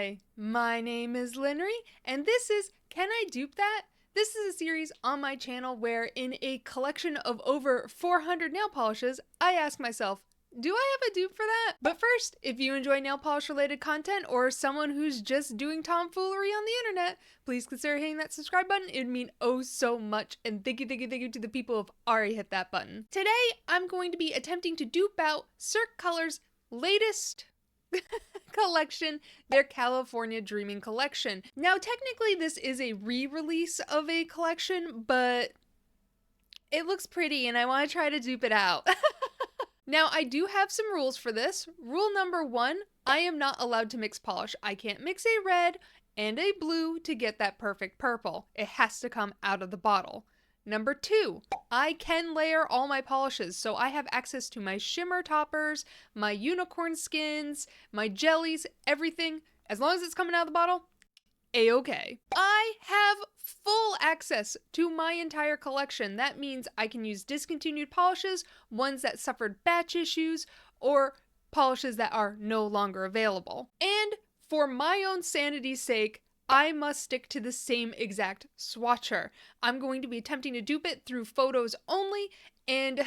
Hi, my name is Linry, and this is Can I Dupe That? This is a series on my channel where in a collection of over 400 nail polishes, I ask myself, do I have a dupe for that? But first, if you enjoy nail polish related content or someone who's just doing tomfoolery on the internet, please consider hitting that subscribe button. It would mean oh so much. And thank you to the people who've already hit that button. Today, I'm going to be attempting to dupe out Cirque Color's latest collection, their California Dreamin collection. Now, technically, this is a re-release of a collection, but it looks pretty and I want to try to dupe it out. Now, I do have some rules for this. Rule number 1, I am not allowed to mix polish. I can't mix a red and a blue to get that perfect purple. It has to come out of the bottle. Number 2, I can layer all my polishes, so I have access to my shimmer toppers, my unicorn skins, my jellies, everything. As long as it's coming out of the bottle, a-okay. I have full access to my entire collection. That means I can use discontinued polishes, ones that suffered batch issues, or polishes that are no longer available. And for my own sanity's sake, I must stick to the same exact swatcher. I'm going to be attempting to dupe it through photos only, and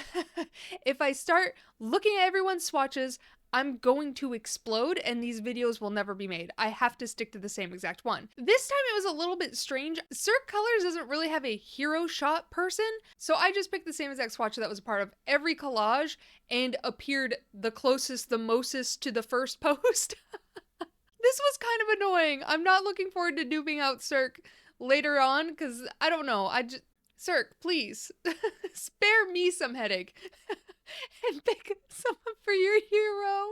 if I start looking at everyone's swatches, I'm going to explode and these videos will never be made. I have to stick to the same exact one. This time it was a little bit strange. Cirque Colors doesn't really have a hero shot person, so I just picked the same exact swatcher that was a part of every collage and appeared the closest, the mostest to the first post. This was kind of annoying. I'm not looking forward to duping out Cirque later on because I don't know. Cirque, please spare me some headache and pick someone for your hero.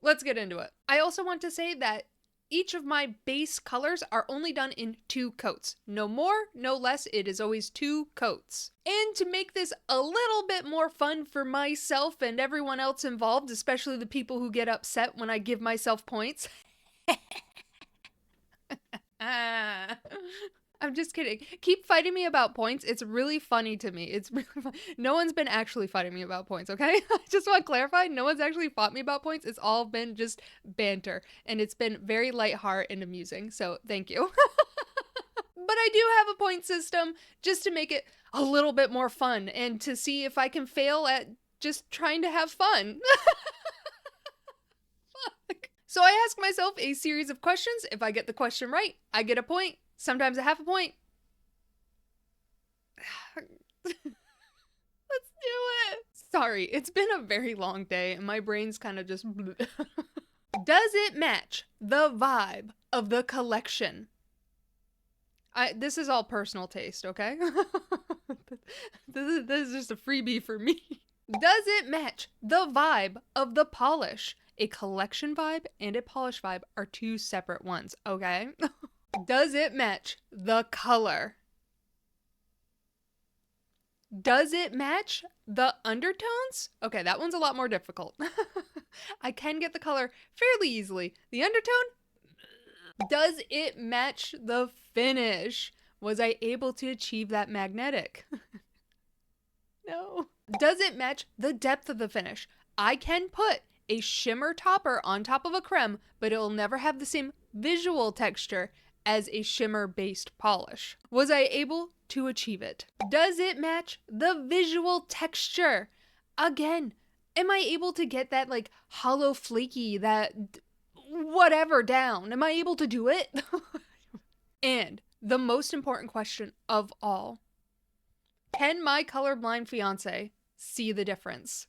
Let's get into it. I also want to say that each of my base colors are only done in 2 coats. No more, no less. It is always 2 coats. And to make this a little bit more fun for myself and everyone else involved, especially the people who get upset when I give myself points. I'm just kidding. Keep fighting me about points. It's really funny to me. It's really fun. No one's been actually fighting me about points, okay? I just want to clarify, no one's actually fought me about points. It's all been just banter, and it's been very lighthearted and amusing, so thank you. But I do have a point system just to make it a little bit more fun and to see if I can fail at just trying to have fun. Fuck. So I ask myself a series of questions. If I get the question right, I get a point. Sometimes a half a point. Let's do it. Sorry, it's been a very long day and my brain's kind of just Does it match the vibe of the collection? This is all personal taste, okay? This is just a freebie for me. Does it match the vibe of the polish? A collection vibe and a polish vibe are 2 separate ones, okay? Does it match the color? Does it match the undertones? Okay, that one's a lot more difficult. I can get the color fairly easily. The undertone? Does it match the finish? Was I able to achieve that magnetic? No. Does it match the depth of the finish? I can put a shimmer topper on top of a creme, but it will never have the same visual texture as a shimmer-based polish. Was I able to achieve it? Does it match the visual texture? Again, am I able to get that like hollow flaky, that whatever down? Am I able to do it? And the most important question of all, can my colorblind fiance see the difference?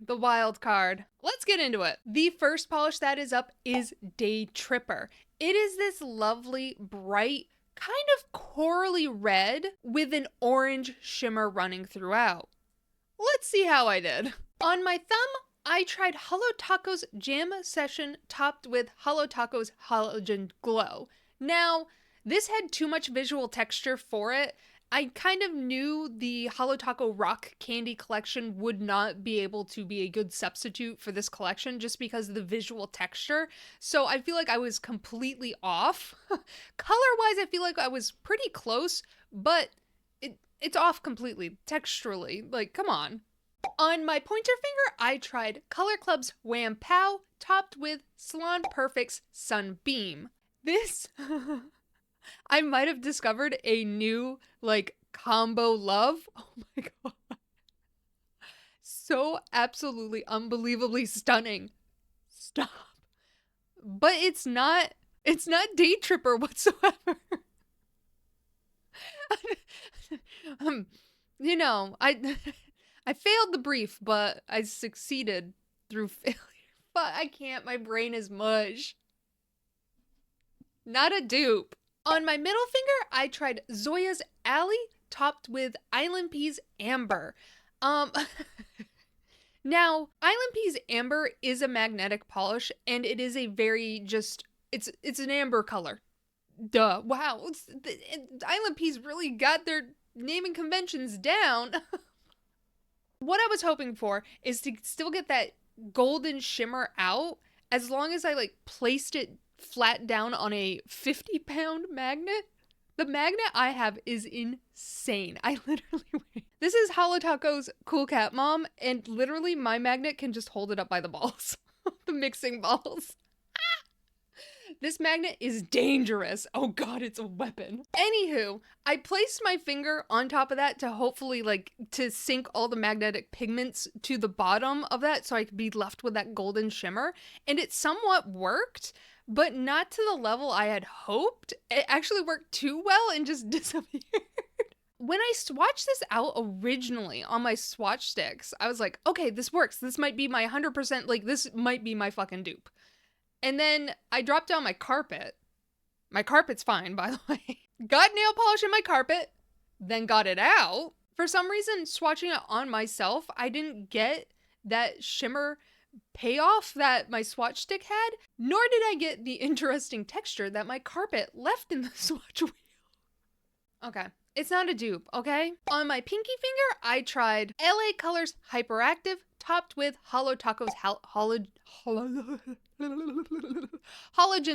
The wild card. Let's get into it. The first polish that is up is Day Tripper. It is this lovely, bright, kind of corally red with an orange shimmer running throughout. Let's see how I did. On my thumb, I tried Holo Taco's Jam Session topped with Holo Taco's Halogen Glow. Now, this had too much visual texture for it. I kind of knew the Holo Taco Rock Candy collection would not be able to be a good substitute for this collection just because of the visual texture. So I feel like I was completely off. Color-wise, I feel like I was pretty close, but it's off completely, texturally. Like, come on. On my pointer finger, I tried Color Club's Wham Pow topped with Salon Perfect's Sunbeam. This, I might have discovered a new, like, combo love. Oh my god. So absolutely, unbelievably stunning. Stop. But it's not Day Tripper whatsoever. You know, I failed the brief, but I succeeded through failure. But I can't, my brain is mush. Not a dupe. On my middle finger, I tried Zoya's Alley topped with Island Peas Amber. Now, Island Peas Amber is a magnetic polish, and it is a very it's an amber color. Duh. Wow. Island Peas really got their naming conventions down. What I was hoping for is to still get that golden shimmer out as long as I like placed it flat down on a 50-pound magnet. The magnet I have is insane. I literally wait. This is Holo Taco's Cool Cat Mom, and literally my magnet can just hold it up by the balls. The mixing balls. This magnet is dangerous. Oh god, it's a weapon. Anywho, I placed my finger on top of that to hopefully to sink all the magnetic pigments to the bottom of that so I could be left with that golden shimmer. And it somewhat worked, but not to the level I had hoped. It actually worked too well and just disappeared. When I swatched this out originally on my swatch sticks, I was like, okay, this works. This might be my 100%, this might be my fucking dupe. And then I dropped down my carpet. My carpet's fine, by the way. Got nail polish in my carpet, then got it out. For some reason, swatching it on myself, I didn't get that shimmer payoff that my swatch stick had, nor did I get the interesting texture that my carpet left in the swatch wheel. Okay, it's not a dupe, okay? On my pinky finger, I tried LA Colors Hyperactive topped with Holo Taco's Halogen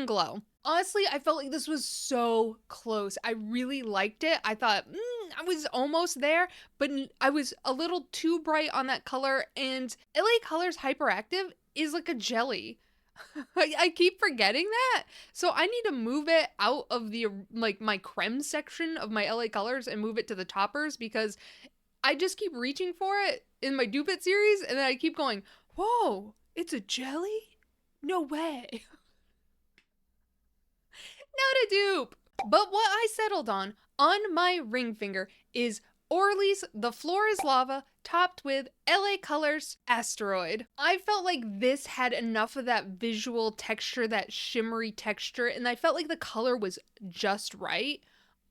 Glow. Honestly, I felt like this was so close. I really liked it. I thought, I was almost there, but I was a little too bright on that color, and LA Colors Hyperactive is like a jelly. I keep forgetting that. So I need to move it out of the, my creme section of my LA Colors and move it to the toppers because I just keep reaching for it in my Dupe It series, and then I keep going, whoa, it's a jelly? No way. Not a dupe. But what I settled on my ring finger is Orly's The Floor is Lava topped with LA Colors Asteroid. I felt like this had enough of that visual texture, that shimmery texture, and I felt like the color was just right.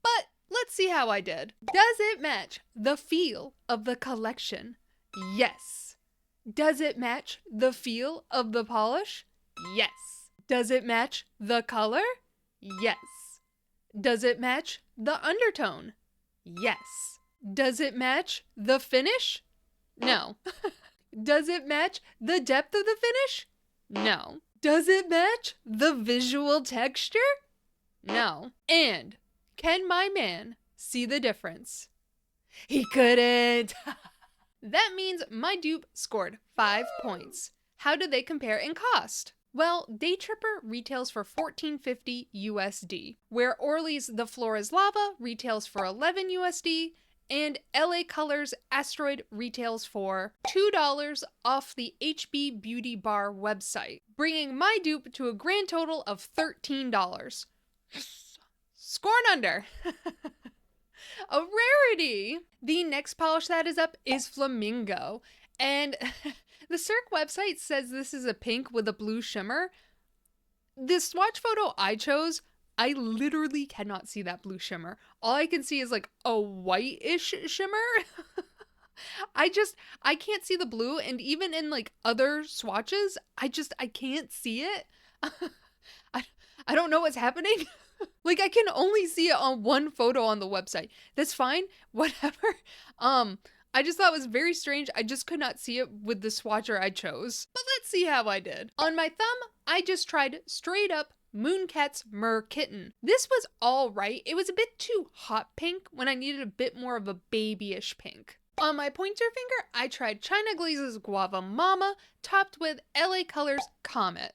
But let's see how I did. Does it match the feel of the collection? Yes. Does it match the feel of the polish? Yes. Does it match the color? Yes. Does it match the undertone? Yes. Does it match the finish? No. Does it match the depth of the finish? No. Does it match the visual texture? No. And can my man see the difference? He couldn't. That means my dupe scored 5 points. How do they compare in cost? Well, Day Tripper retails for $14.50 USD, where Orly's The Floor is Lava retails for $11 USD, and LA Colors Asteroid retails for $2 off the HB Beauty Bar website, bringing my dupe to a grand total of $13. Scorn under. A rarity. The next polish that is up is Flamingo, and the Cirque website says this is a pink with a blue shimmer. The swatch photo I chose, I literally cannot see that blue shimmer. All I can see is like a white-ish shimmer. I can't see the blue, and even in like other swatches, I can't see it. I don't know what's happening. Like, I can only see it on one photo on the website. That's fine, whatever. I just thought it was very strange. I just could not see it with the swatcher I chose. But let's see how I did. On my thumb, I just tried straight up Mooncat's Merkitten. This was all right. It was a bit too hot pink when I needed a bit more of a babyish pink. On my pointer finger, I tried China Glaze's Guava Mama, topped with LA Colors Comet.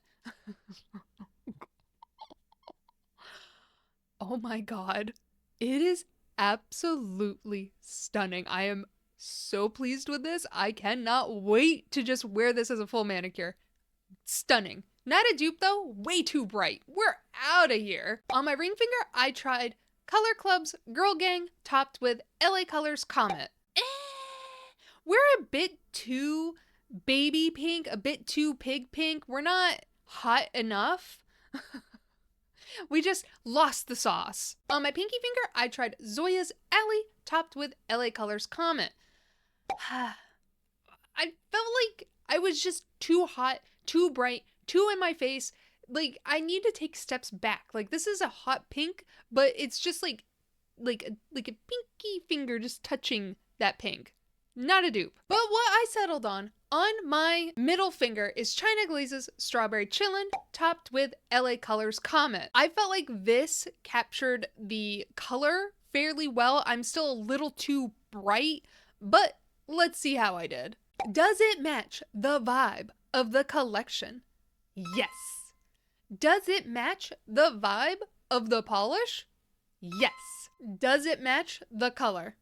Oh my god. It is absolutely stunning. I am so pleased with this. I cannot wait to just wear this as a full manicure. Stunning. Not a dupe though, way too bright. We're out of here. On my ring finger, I tried Color Club's Girl Gang, topped with LA Colors Comet. We're a bit too baby pink, a bit too pig pink. We're not hot enough. We just lost the sauce. On my pinky finger, I tried Zoya's Alley, topped with LA Colors Comet. I felt like I was just too hot, too bright, too in my face. Like, I need to take steps back. Like, this is a hot pink, but it's just like a pinky finger just touching that pink. Not a dupe. But what I settled on my middle finger is China Glaze's Strawberry Chillin', topped with LA Colors Comet. I felt like this captured the color fairly well. I'm still a little too bright, but let's see how I did. Does it match the vibe of the collection? Yes. Does it match the vibe of the polish? Yes. Does it match the color?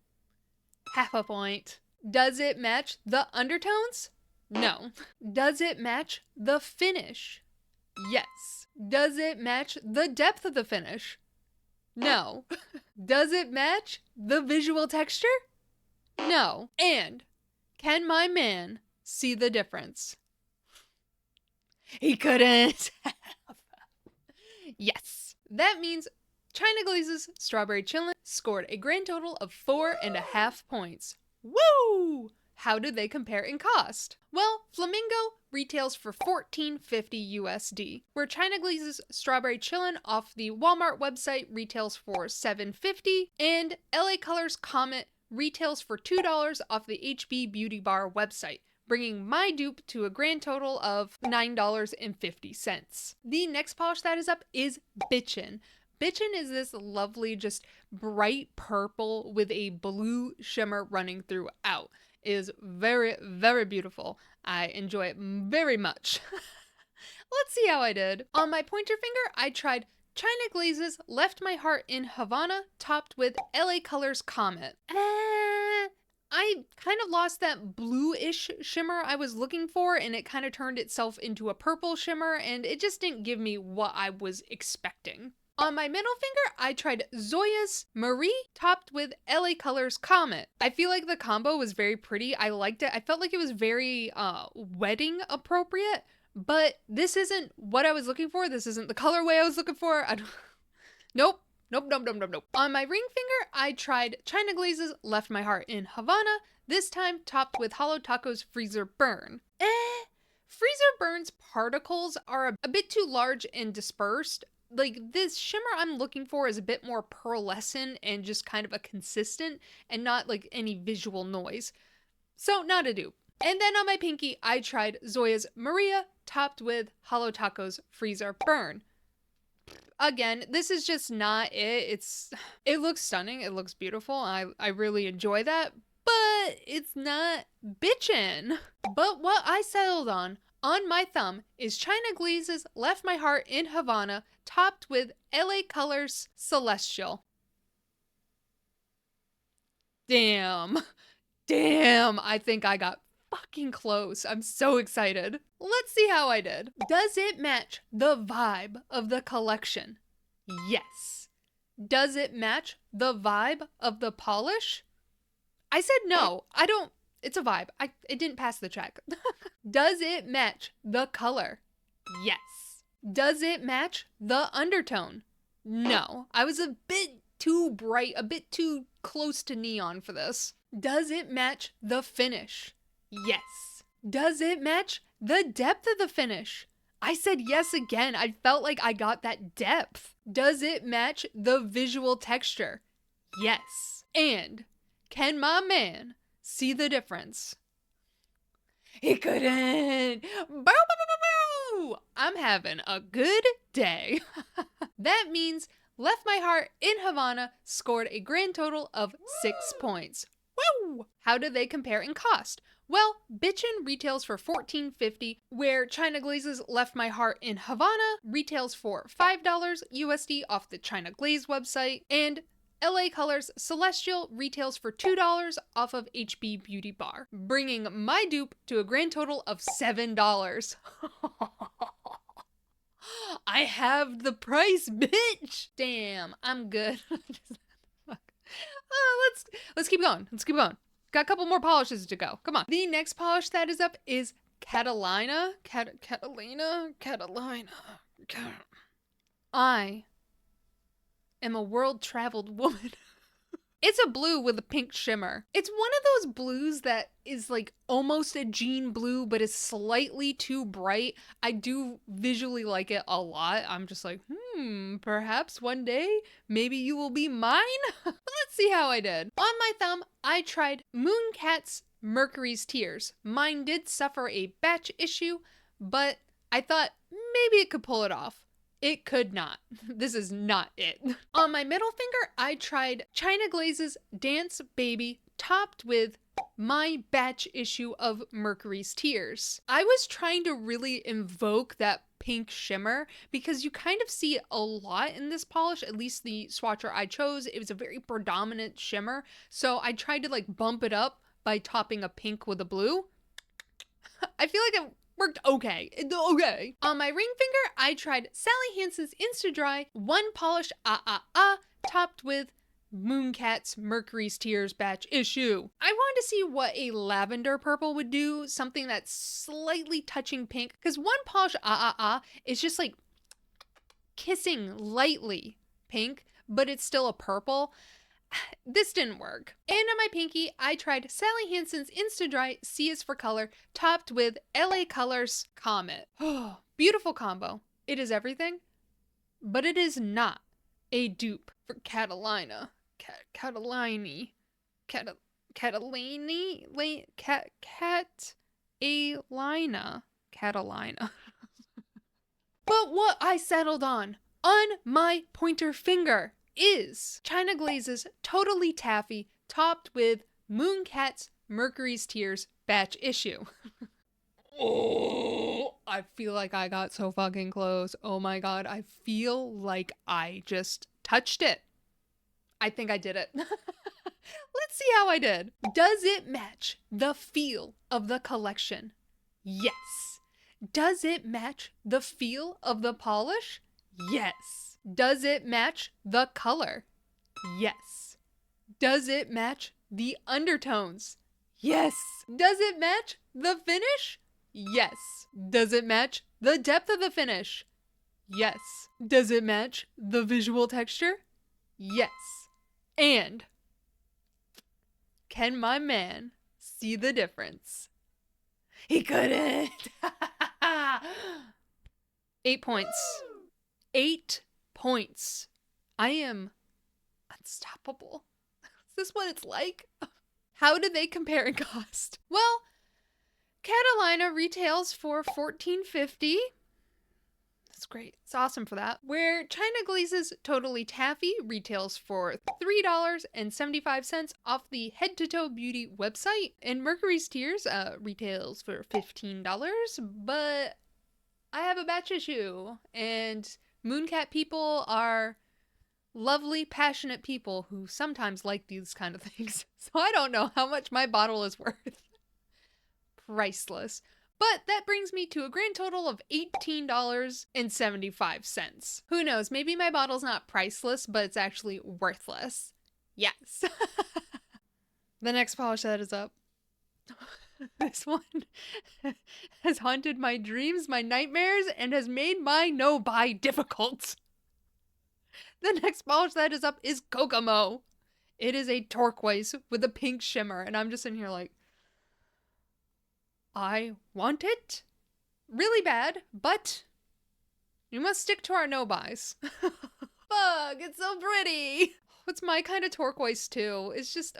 Half a point. Does it match the undertones? No. Does it match the finish? Yes. Does it match the depth of the finish? No. Does it match the visual texture? No. And can my man see the difference? He couldn't. Yes. That means China Glaze's Strawberry Chillin' scored a grand total of 4.5 points. Woo! How do they compare in cost? Well, Flamingo retails for $14.50 USD, where China Glaze's Strawberry Chillin' off the Walmart website retails for $7.50, and LA Colors Comet retails for $2 off the HB Beauty Bar website, bringing my dupe to a grand total of $9.50. The next polish that is up is Bitchin. Bitchin is this lovely, just bright purple with a blue shimmer running throughout. It is very, very beautiful. I enjoy it very much. Let's see how I did. On my pointer finger, I tried China Glaze's Left My Heart in Havana, topped with LA Colors Comet. I kind of lost that blue-ish shimmer I was looking for, and it kind of turned itself into a purple shimmer, and it just didn't give me what I was expecting. On my middle finger, I tried Zoya's Marie, topped with LA Colors Comet. I feel like the combo was very pretty. I liked it. I felt like it was very wedding appropriate, but this isn't what I was looking for. This isn't the colorway I was looking for. Nope. Nope. On my ring finger, I tried China Glaze's Left My Heart in Havana, this time topped with Hollow Taco's Freezer Burn. Freezer Burn's particles are a bit too large and dispersed. Like, this shimmer I'm looking for is a bit more pearlescent and just kind of a consistent and not like any visual noise. So not a dupe. And then on my pinky, I tried Zoya's Maria, topped with Hollow Taco's Freezer Burn. Again, this is just not it. It looks stunning. It looks beautiful. I really enjoy that, but it's not bitchin'. But what I settled on my thumb is China Glaze's Left My Heart in Havana, topped with LA Colors Celestial. Damn, I think I got fucking close. I'm so excited. Let's see how I did. Does it match the vibe of the collection? Yes. Does it match the vibe of the polish? I said no. It's a vibe. It didn't pass the check. Does it match the color? Yes. Does it match the undertone? No. I was a bit too bright, a bit too close to neon for this. Does it match the finish? Yes. Does it match the depth of the finish? I said yes again. I felt like I got that depth. Does it match the visual texture? Yes. And can my man see the difference? He couldn't. Bow, bow, bow, bow, bow. I'm having a good day. That means Left My Heart in Havana scored a grand total of 6 points. Woo! How do they compare in cost? Well, Bitchin retails for $14.50, where China Glazes Left My Heart in Havana retails for $5 USD off the China Glaze website, and LA Colors Celestial retails for $2 off of HB Beauty Bar, bringing my dupe to a grand total of $7. I have the price, bitch! Damn, I'm good. Let's keep going. Let's keep going. Got a couple more polishes to go. Come on. The next polish that is up is Catalina. Catalina. I am a world-traveled woman. It's a blue with a pink shimmer. It's one of those blues that is like almost a jean blue, but is slightly too bright. I do visually like it a lot. I'm just like, perhaps one day, maybe you will be mine? Let's see how I did. On my thumb, I tried Mooncat's Mercury's Tears. Mine did suffer a batch issue, but I thought maybe it could pull it off. It could not. This is not it. On my middle finger, I tried China Glaze's Dance Baby topped with my batch issue of Mercury's Tears. I was trying to really invoke that pink shimmer because you kind of see it a lot in this polish, at least the swatcher I chose. It was a very predominant shimmer. So I tried to like bump it up by topping a pink with a blue. I feel like it worked okay. Okay. On my ring finger, I tried Sally Hansen's Insta Dry One Polish topped with Mooncat's Mercury's Tears batch issue. I wanted to see what a lavender purple would do, something that's slightly touching pink, because One Polish is just like kissing lightly pink, but it's still a purple. This didn't work. And on my pinky, I tried Sally Hansen's Insta Dry C is for Color topped with LA Colors Comet. Oh, beautiful combo. It is everything, but it is not a dupe for Catalina. Catalina. But what I settled on my pointer finger is China Glaze's Totally Taffy topped with Mooncat's Mercury's Tears batch issue. Oh, I feel like I got so fucking close. Oh my god, I feel like I just touched it. I think I did it. Let's see how I did. Does it match the feel of the collection? Yes. Does it match the feel of the polish? Yes. Does it match the color? Yes. Does it match the undertones? Yes. Does it match the finish? Yes. Does it match the depth of the finish? Yes. Does it match the visual texture? Yes. And can my man see the difference? He couldn't. 8 points. 8 points. I am unstoppable. Is this what it's like? How do they compare in cost? Well, Catalina retails for $14.50. That's great. It's awesome for that. Where China Glaze's Totally Taffy retails for $3.75 off the Head to Toe Beauty website. And Mercury's Tears retails for $15, but I have a batch issue. And Mooncat people are lovely, passionate people who sometimes like these kind of things. So I don't know how much my bottle is worth. Priceless. But that brings me to a grand total of $18.75. Who knows, maybe my bottle's not priceless, but it's actually worthless. Yes. The next polish that is up. This one has haunted my dreams, my nightmares, and has made my no-buy difficult. The next polish that is up is Kokomo. It is a turquoise with a pink shimmer, and I'm just sitting here like, I want it really bad, but you must stick to our no-buys. Fuck, it's so pretty. It's my kind of turquoise too. It's just,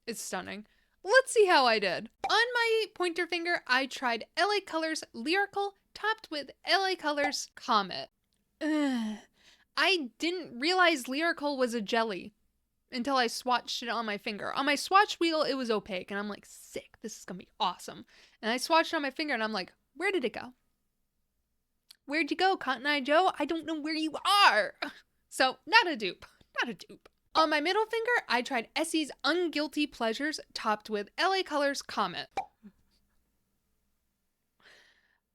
it's stunning. Let's see how I did. On my pointer finger, I tried LA Colors Lyrical topped with LA Colors Comet. I didn't realize Lyrical was a jelly. until I swatched it on my finger. On my swatch wheel, it was opaque, and I'm like, sick, this is gonna be awesome. And I swatched it on my finger, and I'm like, where did it go? Where'd you go, Cotton Eye Joe? I don't know where you are. So, not a dupe. Not a dupe. On my middle finger, I tried Essie's Unguilty Pleasures, topped with LA Colors Comet.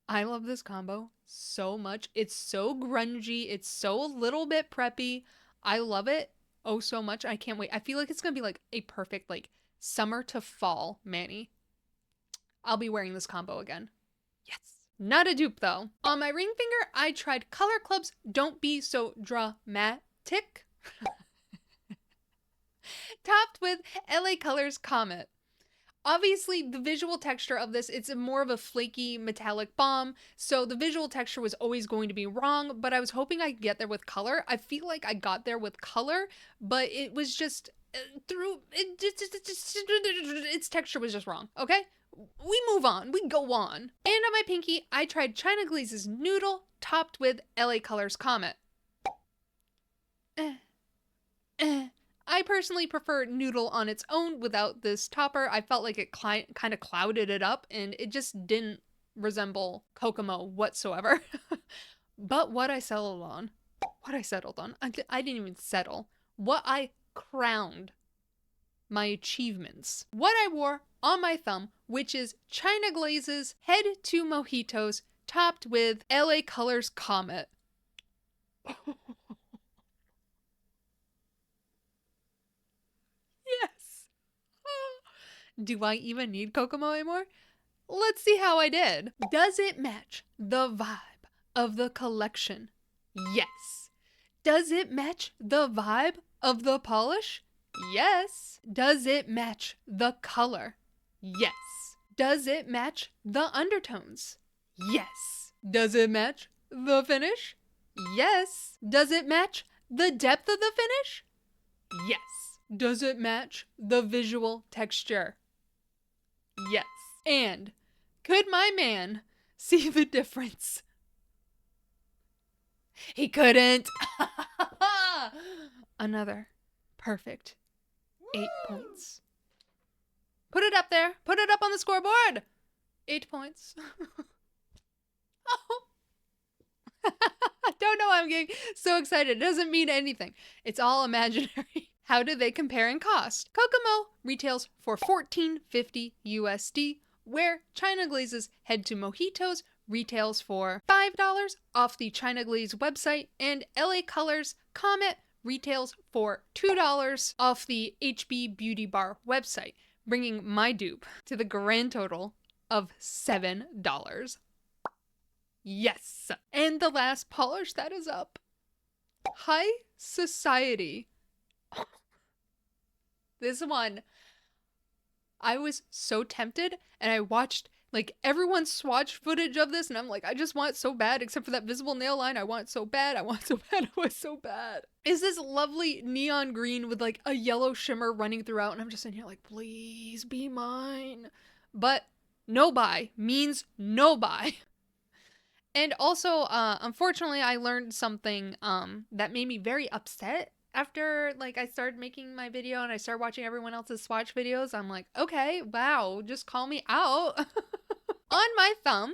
I love this combo so much. It's so grungy. It's so a little bit preppy. I love it oh so much. I can't wait. I feel like it's going to be like a perfect like summer to fall mani. I'll be wearing this combo again. Yes. Not a dupe though. On my ring finger, I tried Color Club's Don't Be So Dramatic. Topped with LA Colors Comet. Obviously, the visual texture of this, it's more of a flaky metallic bomb, so the visual texture was always going to be wrong, but I was hoping I could get there with color. I feel like I got there with color, but it was just, its texture was just wrong, okay? We move on. We go on. And on my pinky, I tried China Glaze's Noodle, topped with LA Colors Comet. I personally prefer Noodle on its own without this topper. I felt like it kind of clouded it up, and it just didn't resemble Kokomo whatsoever. But what I settled on, I didn't even settle. What I crowned my achievements. What I wore on my thumb, which is China Glaze's Head to Mojitos, topped with LA Colors Comet. Yes. Do I even need Kokomo anymore? Let's see how I did. Does it match the vibe of the collection? Yes. Does it match the vibe of the polish? Yes. Does it match the color? Yes. Does it match the undertones? Yes. Does it match the finish? Yes. Does it match the depth of the finish? Yes. Does it match the visual texture? Yes. And could my man see the difference? He couldn't. Another perfect 8 points. Put it up there. Put it up on the scoreboard. 8 points. Oh. I don't know why I'm getting so excited. It doesn't mean anything. It's all imaginary. How do they compare in cost? Kokomo retails for $14.50 USD, where China Glaze's Head to Mojitos retails for $5 off the China Glaze website, and LA Colors Comet retails for $2 off the HB Beauty Bar website, bringing my dupe to the grand total of $7. Yes! And the last polish that is up. High Society. This one, I was so tempted, and I watched like everyone's swatch footage of this, and I'm like, I just want it so bad, except for that visible nail line. I want it so bad. I want it so bad. I want it so bad. Is this lovely neon green with like a yellow shimmer running throughout, and I'm just in here like, please be mine. But no buy means no buy. And also, unfortunately, I learned something that made me very upset after like I started making my video and I started watching everyone else's swatch videos. I'm like, okay, wow, just call me out. On my thumb,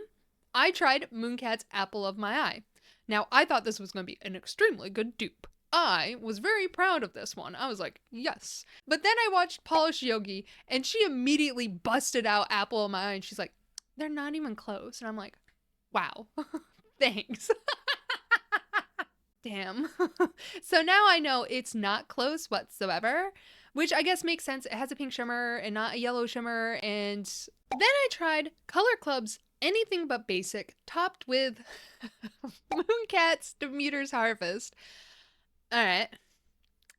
I tried Mooncat's Apple of My Eye. Now, I thought this was going to be an extremely good dupe. I was very proud of this one. I was like, yes. But then I watched Polish Yogi, and she immediately busted out Apple of My Eye, and she's like, they're not even close. And I'm like, wow, thanks. Damn. So now I know it's not close whatsoever, which I guess makes sense. It has a pink shimmer and not a yellow shimmer. And then I tried Color Club's Anything But Basic, topped with Mooncat's Demeter's Harvest. All right.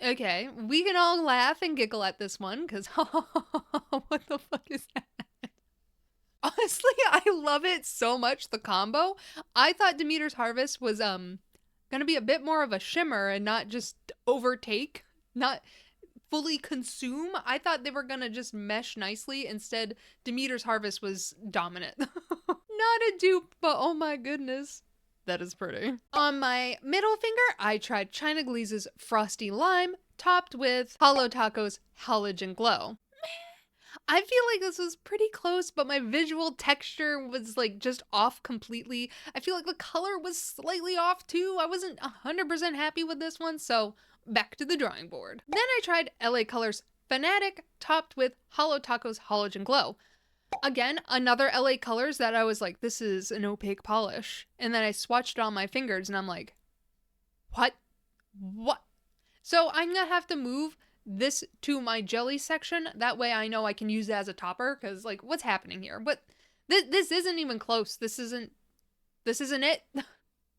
Okay. We can all laugh and giggle at this one because what the fuck is that? Honestly, I love it so much, the combo. I thought Demeter's Harvest was gonna be a bit more of a shimmer and not just overtake, not fully consume. I thought they were gonna just mesh nicely. Instead, Demeter's Harvest was dominant. Not a dupe, but oh my goodness, that is pretty. On my middle finger, I tried China Glaze's Frosty Lime, topped with Hollow Taco's Halogen Glow. I feel like this was pretty close, but my visual texture was like just off completely. I feel like the color was slightly off too. I wasn't 100% happy with this one, so back to the drawing board. Then I tried LA Colors Fanatic topped with Hollow Taco's Halogen Glow. Again, another LA Colors that I was like, this is an opaque polish. And then I swatched it on my fingers and I'm like, what? So I'm gonna have to move this to my jelly section. That way I know I can use it as a topper, because like, what's happening here? But this isn't even close. This isn't it.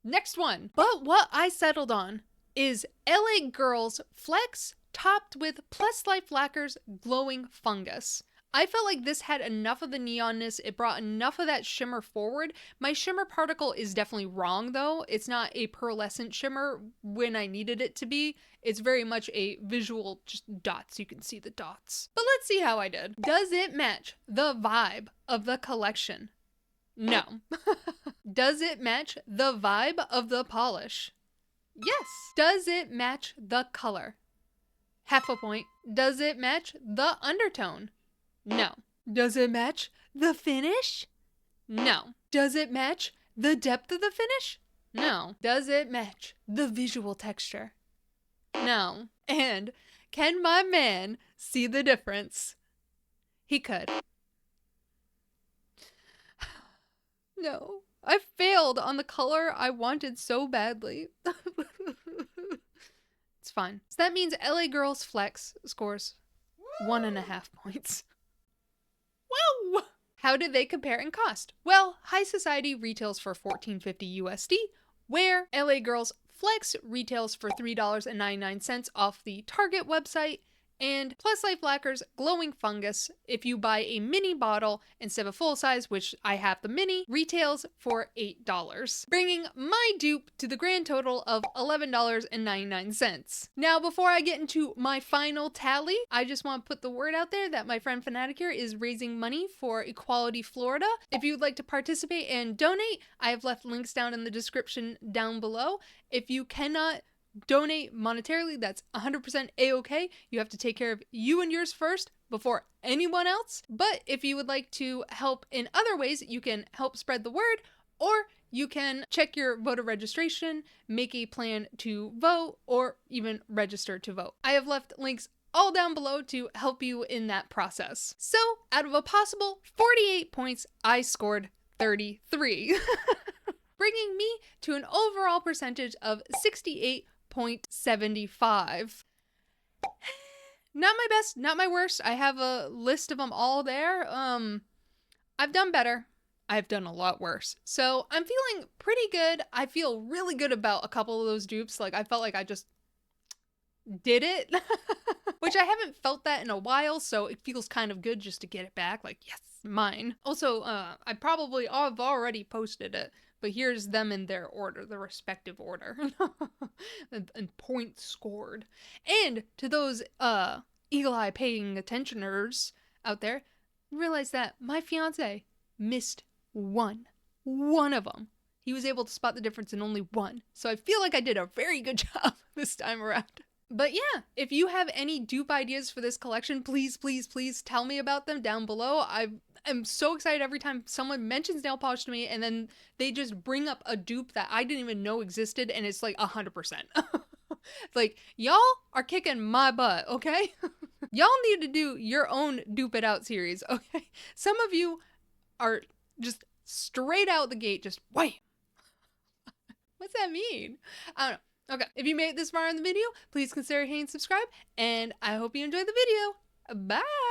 Next one. But what I settled on is LA Girls Flex topped with Plus Life Lacquer's Glowing Fungus. I felt like this had enough of the neonness, it brought enough of that shimmer forward. My shimmer particle is definitely wrong though. It's not a pearlescent shimmer when I needed it to be. It's very much a visual, just dots, you can see the dots. But let's see how I did. Does it match the vibe of the collection? No. Does it match the vibe of the polish? Yes. Does it match the color? Half a point. Does it match the undertone? No. Does it match the finish? No. Does it match the depth of the finish? No. Does it match the visual texture? No. And can my man see the difference? He could. No. I failed on the color I wanted so badly. It's fine. So that means LA Girls Flex scores 1.5 points. Whoa! How did they compare in cost? Well, High Society retails for $14.50 USD, where LA Girls Flex retails for $3.99 off the Target website, and Plus Life Lacquer's Glowing Fungus, if you buy a mini bottle instead of full size, which I have the mini, retails for $8, bringing my dupe to the grand total of $11.99. Now, before I get into my final tally, I just want to put the word out there that my friend Fanaticure is raising money for Equality Florida. If you'd like to participate and donate, I have left links down in the description down below. If you cannot donate monetarily, that's 100% a-okay. You have to take care of you and yours first before anyone else. But if you would like to help in other ways, you can help spread the word, or you can check your voter registration, make a plan to vote, or even register to vote. I have left links all down below to help you in that process. So out of a possible 48 points, I scored 33, bringing me to an overall percentage of 68.75. Not my best, not my worst. I have a list of them all there. I've done better. I've done a lot worse. So I'm feeling pretty good. I feel really good about a couple of those dupes. Like, I felt like I just did it, which I haven't felt that in a while. So it feels kind of good just to get it back. Like, yes, mine. Also, I probably have already posted it, but here's them in their order, the respective order, and points scored. And to those eagle-eye paying attentioners out there, realize that my fiance missed one of them. He was able to spot the difference in only one. So I feel like I did a very good job this time around. But yeah, if you have any dupe ideas for this collection, please, please, please tell me about them down below. I'm so excited every time someone mentions nail polish to me and then they just bring up a dupe that I didn't even know existed, and it's like 100%. Like, y'all are kicking my butt, okay? Y'all need to do your own Dupe It Out series, okay? Some of you are just straight out the gate, just wham. What's that mean? I don't know. Okay, if you made it this far in the video, please consider hitting subscribe, and I hope you enjoyed the video. Bye!